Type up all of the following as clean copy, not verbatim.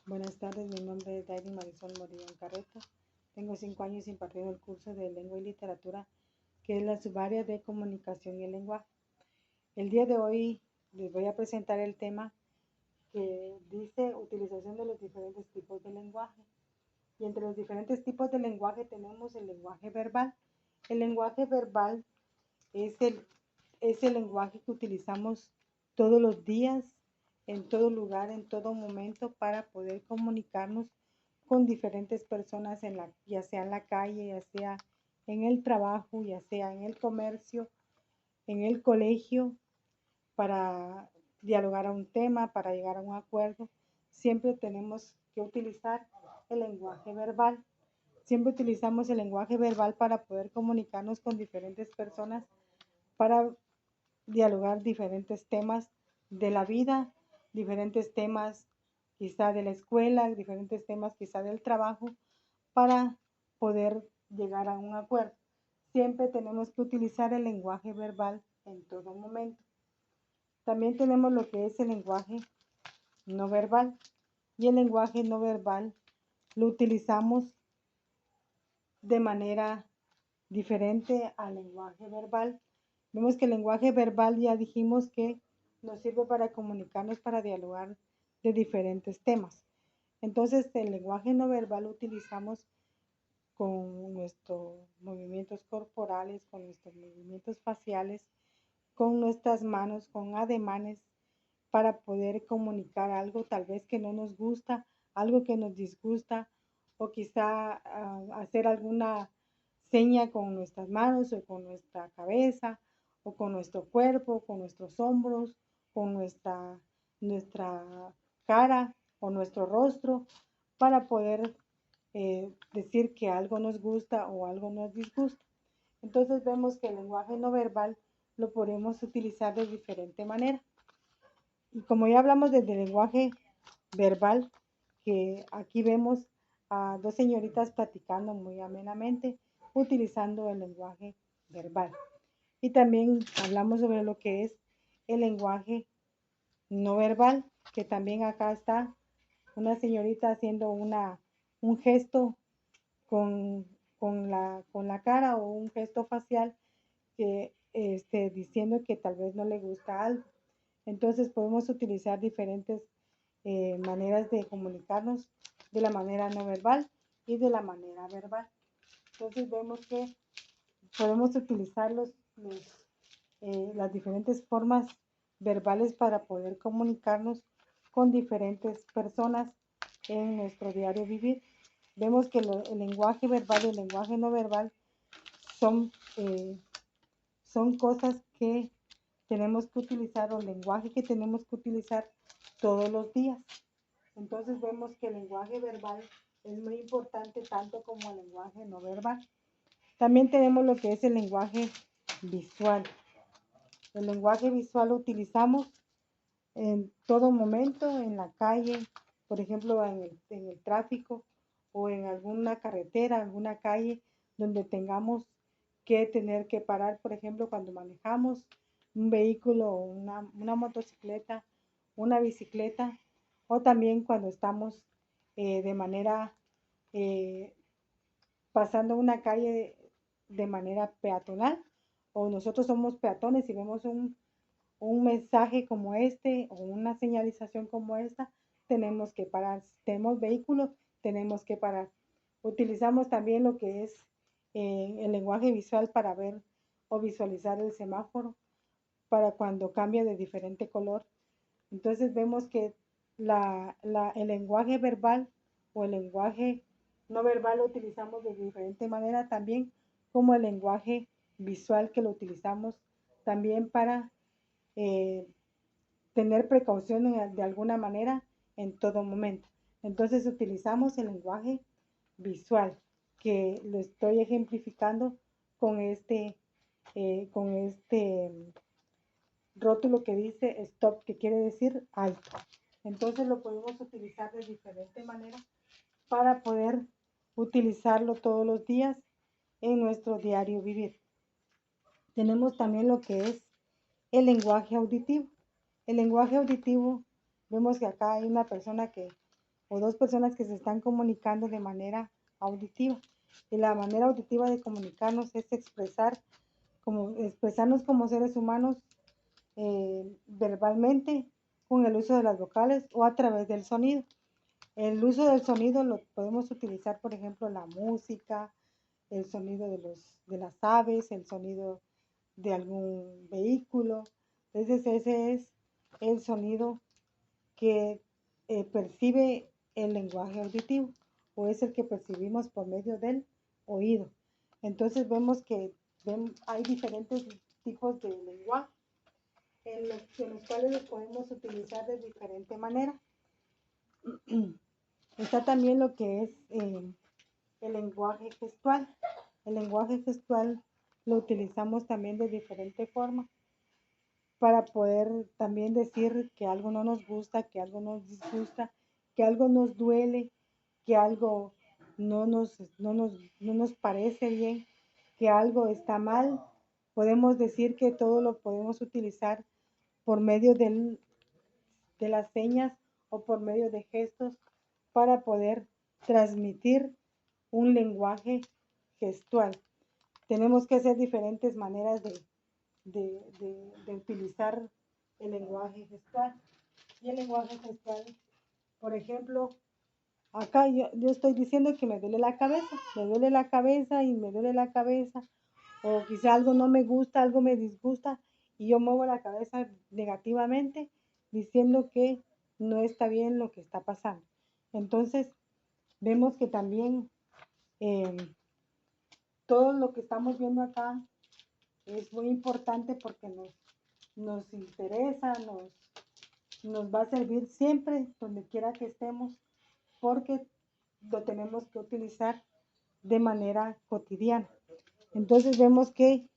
Buenas tardes, mi nombre es Dairi Marisol Morillón Carreto. Tengo 5 años impartiendo el curso de Lengua y Literatura, que es la subárea de Comunicación y el Lenguaje. El día de hoy les voy a presentar el tema que dice utilización de los diferentes tipos de lenguaje. Y entre los diferentes tipos de lenguaje tenemos el lenguaje verbal. El lenguaje verbal es el lenguaje que utilizamos todos los días, en todo lugar, en todo momento, para poder comunicarnos con diferentes personas, ya sea en la calle, ya sea en el trabajo, ya sea en el comercio, en el colegio, para dialogar a un tema, para llegar a un acuerdo. Siempre tenemos que utilizar el lenguaje verbal. Siempre utilizamos el lenguaje verbal para poder comunicarnos con diferentes personas, para dialogar diferentes temas de la vida, diferentes temas quizá de la escuela, diferentes temas quizá del trabajo, para poder llegar a un acuerdo. Siempre tenemos que utilizar el lenguaje verbal en todo momento. También tenemos lo que es el lenguaje no verbal, y el lenguaje no verbal lo utilizamos de manera diferente al lenguaje verbal. Vemos que el lenguaje verbal ya dijimos que nos sirve para comunicarnos, para dialogar de diferentes temas. Entonces, el lenguaje no verbal lo utilizamos con nuestros movimientos corporales, con nuestros movimientos faciales, con nuestras manos, con ademanes, para poder comunicar algo tal vez que no nos gusta, algo que nos disgusta, o quizá hacer alguna seña con nuestras manos o con nuestra cabeza o con nuestro cuerpo, con nuestros hombros, con nuestra cara o nuestro rostro, para poder decir que algo nos gusta o algo nos disgusta. Entonces vemos que el lenguaje no verbal lo podemos utilizar de diferente manera. Y como ya hablamos del lenguaje verbal, que aquí vemos a dos señoritas platicando muy amenamente, utilizando el lenguaje verbal. Y también hablamos sobre lo que es el lenguaje no verbal, que también acá está una señorita haciendo un gesto con la cara, o un gesto facial, que diciendo que tal vez no le gusta algo. Entonces podemos utilizar diferentes maneras de comunicarnos, de la manera no verbal y de la manera verbal. Entonces vemos que podemos utilizar las diferentes formas verbales para poder comunicarnos con diferentes personas en nuestro diario vivir. Vemos que el lenguaje verbal y el lenguaje no verbal son, son cosas que tenemos que utilizar, o lenguaje que tenemos que utilizar todos los días. Entonces vemos que el lenguaje verbal es muy importante, tanto como el lenguaje no verbal. También tenemos lo que es el lenguaje visual. El lenguaje visual lo utilizamos en todo momento, en la calle, por ejemplo, en el tráfico, o en alguna carretera, alguna calle donde tengamos que tener que parar, por ejemplo, cuando manejamos un vehículo, una motocicleta, una bicicleta, o también cuando estamos de manera pasando una calle de manera peatonal, o nosotros somos peatones y vemos un mensaje como este o una señalización como esta, tenemos que parar. Si tenemos vehículos, tenemos que parar. Utilizamos también lo que es el lenguaje visual para ver o visualizar el semáforo, para cuando cambia de diferente color. Entonces vemos que el lenguaje verbal o el lenguaje no verbal lo utilizamos de diferente manera también, como el lenguaje visual, que lo utilizamos también para tener precaución de alguna manera en todo momento. Entonces utilizamos el lenguaje visual, que lo estoy ejemplificando con este rótulo que dice stop, que quiere decir alto. Entonces lo podemos utilizar de diferente manera para poder utilizarlo todos los días en nuestro diario vivir. Tenemos también lo que es el lenguaje auditivo. El lenguaje auditivo, vemos que acá hay una persona que o dos personas que se están comunicando de manera auditiva. Y la manera auditiva de comunicarnos es expresarnos como seres humanos verbalmente con el uso de las vocales o a través del sonido. El uso del sonido lo podemos utilizar, por ejemplo, la música, el sonido de las aves, el sonido de algún vehículo. Entonces ese es el sonido que percibe el lenguaje auditivo o es el que percibimos por medio del oído. Entonces vemos que hay diferentes tipos de lenguaje en los cuales los podemos utilizar de diferente manera. Está también lo que es el lenguaje gestual. El lenguaje gestual lo utilizamos también de diferente forma para poder también decir que algo no nos gusta, que algo nos disgusta, que algo nos duele, que algo no nos parece bien, que algo está mal. Podemos decir que todo lo podemos utilizar por medio de las señas o por medio de gestos para poder transmitir un lenguaje gestual. Tenemos que hacer diferentes maneras de utilizar el lenguaje gestual. Y el lenguaje gestual, por ejemplo, acá yo estoy diciendo que me duele la cabeza y me duele la cabeza, o quizá algo no me gusta, algo me disgusta, y yo muevo la cabeza negativamente diciendo que no está bien lo que está pasando. Entonces, vemos que también todo lo que estamos viendo acá es muy importante porque nos interesa, nos va a servir siempre, donde quiera que estemos, porque lo tenemos que utilizar de manera cotidiana. Entonces vemos que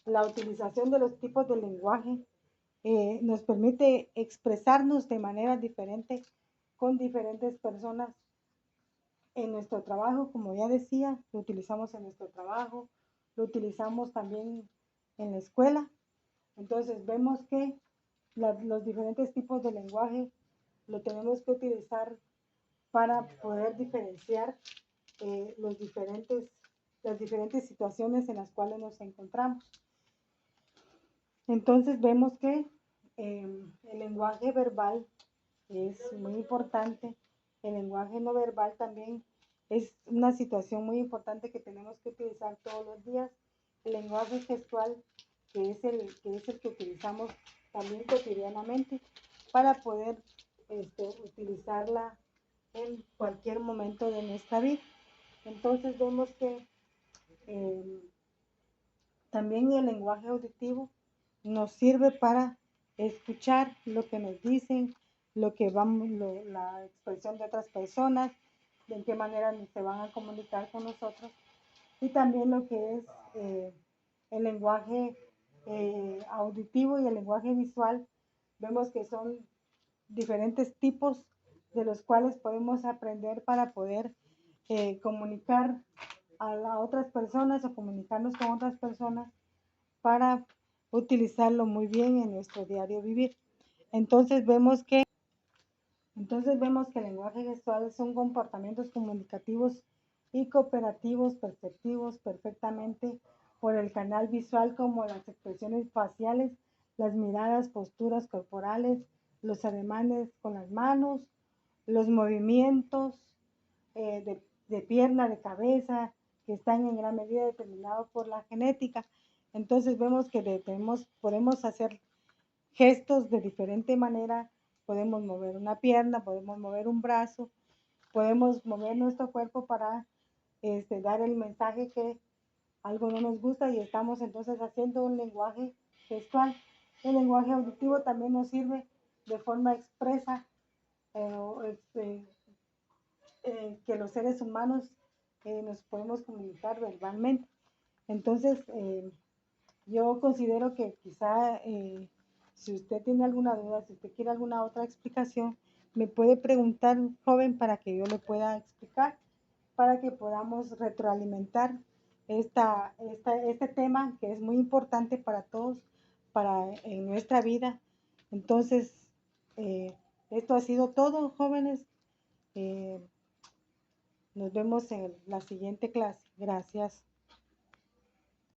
la utilización de los tipos de lenguaje nos permite expresarnos de manera diferente con diferentes personas en nuestro trabajo, como ya decía, lo utilizamos en nuestro trabajo, lo utilizamos también en la escuela. Entonces vemos que los diferentes tipos de lenguaje lo tenemos que utilizar para poder diferenciar las diferentes situaciones en las cuales nos encontramos. Entonces vemos que el lenguaje verbal es muy importante. El lenguaje no verbal también es una situación muy importante que tenemos que utilizar todos los días. El lenguaje gestual, que es el que utilizamos también cotidianamente para poder utilizarla en cualquier momento de nuestra vida. Entonces vemos que también el lenguaje auditivo nos sirve para escuchar lo que nos dicen, la expresión de otras personas, de en qué manera se van a comunicar con nosotros, y también lo que es el lenguaje auditivo y el lenguaje visual. Vemos que son diferentes tipos de los cuales podemos aprender para poder comunicar a otras personas o comunicarnos con otras personas para utilizarlo muy bien en nuestro diario vivir. Entonces vemos que el lenguaje gestual son comportamientos comunicativos y cooperativos perceptivos perfectamente por el canal visual, como las expresiones faciales, las miradas, posturas corporales, los ademanes con las manos, los movimientos de pierna, de cabeza, que están en gran medida determinados por la genética. Entonces vemos que podemos hacer gestos de diferente manera, podemos mover una pierna, podemos mover un brazo, podemos mover nuestro cuerpo para dar el mensaje que algo no nos gusta, y estamos entonces haciendo un lenguaje gestual. El lenguaje auditivo también nos sirve de forma expresa que los seres humanos nos podemos comunicar verbalmente. Entonces, yo considero que quizá si usted tiene alguna duda, si usted quiere alguna otra explicación, me puede preguntar, joven, para que yo le pueda explicar, para que podamos retroalimentar este tema que es muy importante para todos, en nuestra vida. Entonces, esto ha sido todo, jóvenes. Eh, Nos vemos en la siguiente clase. Gracias.